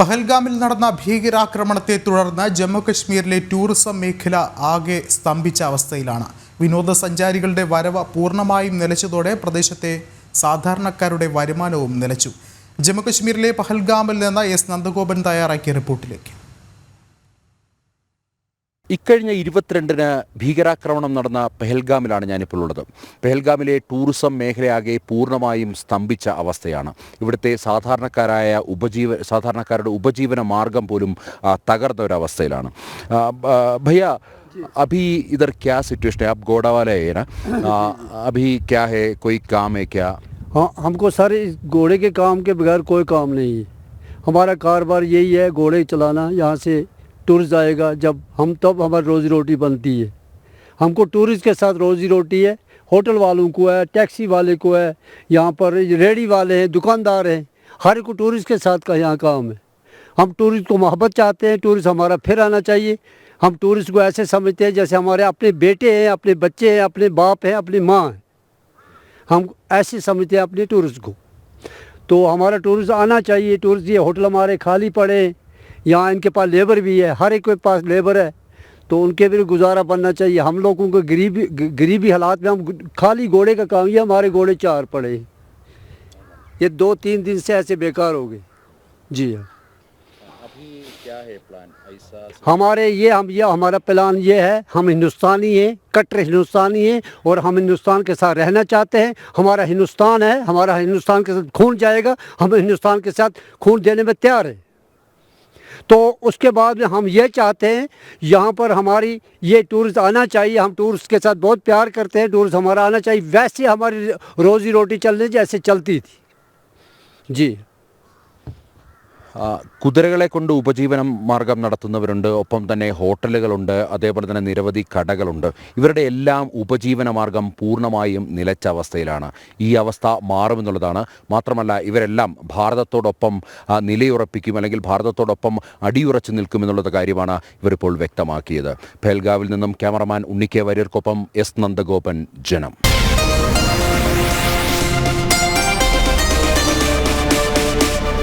പഹൽഗാമിൽ നടന്ന ഭീകരാക്രമണത്തെ തുടർന്ന് ജമ്മുകശ്മീരിലെ ടൂറിസം മേഖല ആകെ സ്തംഭിച്ച അവസ്ഥയിലാണ്. വിനോദസഞ്ചാരികളുടെ വരവ് പൂർണ്ണമായും നിലച്ചതോടെ പ്രദേശത്തെ സാധാരണക്കാരുടെ വരുമാനവും നിലച്ചു. ജമ്മുകശ്മീരിലെ പഹൽഗാമിൽ നിന്ന് എസ് നന്ദഗോപൻ തയ്യാറാക്കിയ റിപ്പോർട്ടിലേക്ക്. ഇക്കഴിഞ്ഞ 22-ന് ഭീകരാക്രമണം നടന്ന പെഹൽഗാമിലാണ് ഞാനിപ്പോൾ ഉള്ളത്. പെഹൽഗാമിലെ ടൂറിസം മേഖലയാകെ പൂർണ്ണമായും സ്തംഭിച്ച അവസ്ഥയാണ്. ഇവിടുത്തെ സാധാരണക്കാരുടെ ഉപജീവന മാർഗം പോലും തകർന്ന ഒരവസ്ഥയിലാണ്. ഭയ്യ, अभी इधर क्या सिचुएशन है? आप घोड़ा वाले है ना? अभी क्या है, कोई काम है क्या? हाँ, हमको सारे घोड़े के काम के बगैर कोई काम नहीं है. हमारा कारोबार यही है, घोड़े चलाना. यहाँ से टूरिस्ट आएगा जब तब हमारी रोज़ी रोटी बनती है. हमको टूरिस्ट के साथ रोज़ी रोटी है. होटल वालों को है, टैक्सी वाले को है, यहाँ पर रेडी वाले हैं, दुकानदार हैं, हर को टूरिस्ट के साथ का यहाँ काम है. हम टूरिस्ट को मोहब्बत चाहते हैं. टूरिस्ट हमारा फिर आना चाहिए. हम टूरिस्ट को ऐसे समझते हैं जैसे हमारे अपने बेटे हैं, अपने बच्चे हैं, अपने बाप हैं, अपनी माँ हैं. हम ऐसे समझते हैं अपने टूरिस्ट को. तो हमारा टूरिस्ट आना चाहिए. टूरिस्ट ये होटल हमारे खाली पड़े, यहाँ इनके पास लेबर भी है, हर एक के पास लेबर है, तो उनके भी गुजारा बनना चाहिए. हम लोगों को गरीबी हालात में हम खाली घोड़े का काम, ये हमारे घोड़े 4 पड़े, ये 2-3 दिन से ऐसे बेकार हो गए. जी हाँ, अभी क्या है प्लान? ऐसा हमारा प्लान ये है, हम हिंदुस्तानी हैं, कट्टर हिंदुस्तानी हैं, और हम हिंदुस्तान के साथ रहना चाहते हैं. हमारा हिंदुस्तान है, हमारा हिंदुस्तान के साथ खून जाएगा. हम हिंदुस्तान के साथ खून देने में तैयार हैं. तो उसके बाद में हम ये चाहते हैं यहाँ पर हमारी ये टूरिस्ट आना चाहिए. हम टूरिस्ट के साथ बहुत प्यार करते हैं. टूरिस्ट हमारा आना चाहिए. वैसे हमारी रोज़ी रोटी चलने जैसे चलती थी. जी, കുതിരകളെ കൊണ്ട് ഉപജീവന മാർഗം നടത്തുന്നവരുണ്ട്, ഒപ്പം തന്നെ ഹോട്ടലുകളുണ്ട്, അതേപോലെ തന്നെ നിരവധി കടകളുണ്ട്. ഇവരുടെ എല്ലാം ഉപജീവന മാർഗം പൂർണ്ണമായും നിലച്ച അവസ്ഥയിലാണ്. ഈ അവസ്ഥ മാറുമെന്നുള്ളതാണ്. മാത്രമല്ല, ഇവരെല്ലാം ഭാരതത്തോടൊപ്പം നിലയുറപ്പിക്കും, അല്ലെങ്കിൽ ഭാരതത്തോടൊപ്പം അടിയുറച്ചു നിൽക്കുമെന്നുള്ള കാര്യമാണ് ഇവരിപ്പോൾ വ്യക്തമാക്കിയത്. പെഹൽഗാവിൽ നിന്നും ക്യാമറമാൻ ഉണ്ണിക്കെ വാര്യർക്കൊപ്പം എസ് നന്ദഗോപൻ, ജനം.